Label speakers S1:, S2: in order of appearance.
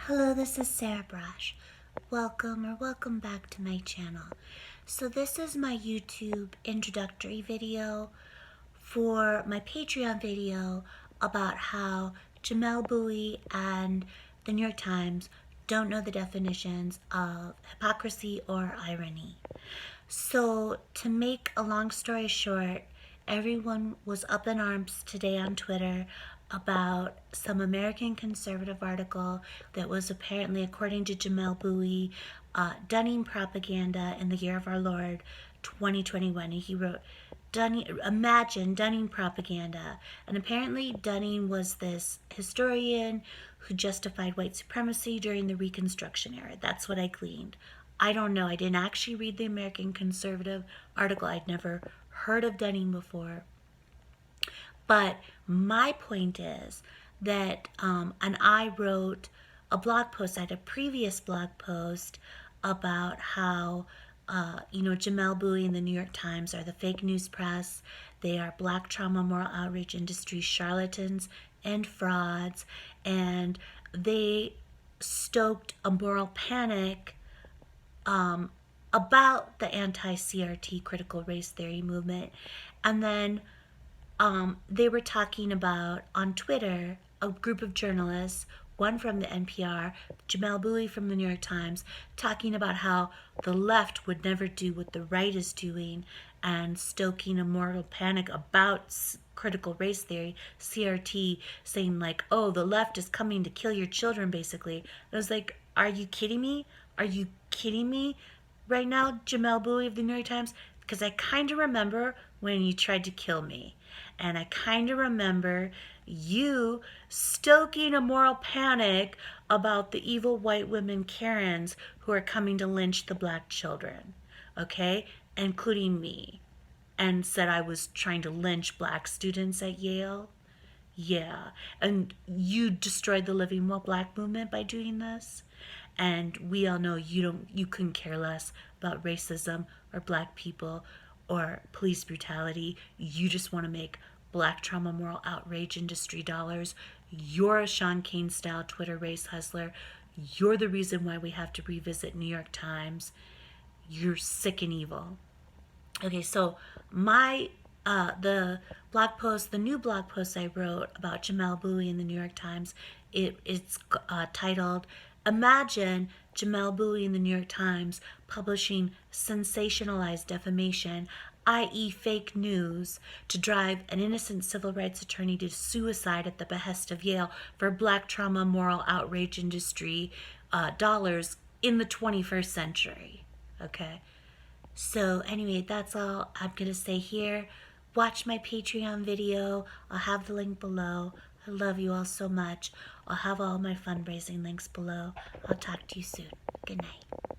S1: Hello, this is Sarah Brush. Welcome back to my channel. So this is my YouTube introductory video for my Patreon video about how Jamelle Bouie and the New York Times don't know the definitions of hypocrisy or irony. So to make a long story short, everyone was up in arms today on Twitter about some American conservative article that was apparently, according to Jamelle Bouie, Dunning propaganda in the year of our Lord 2021. He wrote, imagine Dunning propaganda. And apparently Dunning was this historian who justified white supremacy during the Reconstruction era. That's what I gleaned. I don't know. I didn't actually read the American Conservative article. I'd never heard of Dunning before. But my point is that, and I wrote a blog post, I had a previous blog post about how, Jamelle Bouie and the New York Times are the fake news press. They are black trauma, moral outrage industry charlatans and frauds. And they stoked a moral panic about the anti-CRT critical race theory movement. And then they were talking about, on Twitter, a group of journalists, one from the NPR, Jamelle Bouie from the New York Times, talking about how the left would never do what the right is doing and stoking a moral panic about critical race theory, CRT, saying like, oh, the left is coming to kill your children, basically. And I was like, are you kidding me? Are you kidding me right now, Jamelle Bouie of the New York Times? Because I kind of remember when you tried to kill me. And I kind of remember you stoking a moral panic about the evil white women Karens who are coming to lynch the black children, okay? Including me. And said I was trying to lynch black students at Yale. Yeah. And you destroyed the Living Well Black movement by doing this. And we all know you couldn't care less about racism or black people or police brutality. You just want to make black trauma, moral outrage industry dollars. You're a Sean Cain style Twitter race hustler. You're the reason why we have to revisit New York Times. You're sick and evil. Okay, so the new blog post I wrote about Jamelle Bouie in the New York Times, it's titled, Imagine Jamelle Bouie in the New York Times publishing sensationalized defamation, i.e. fake news, to drive an innocent civil rights attorney to suicide at the behest of Yale for black trauma, moral outrage industry dollars in the 21st century. Okay? So anyway, that's all I'm going to say here. Watch my Patreon video. I'll have the link below. I love you all so much. I'll have all my fundraising links below. I'll talk to you soon. Good night.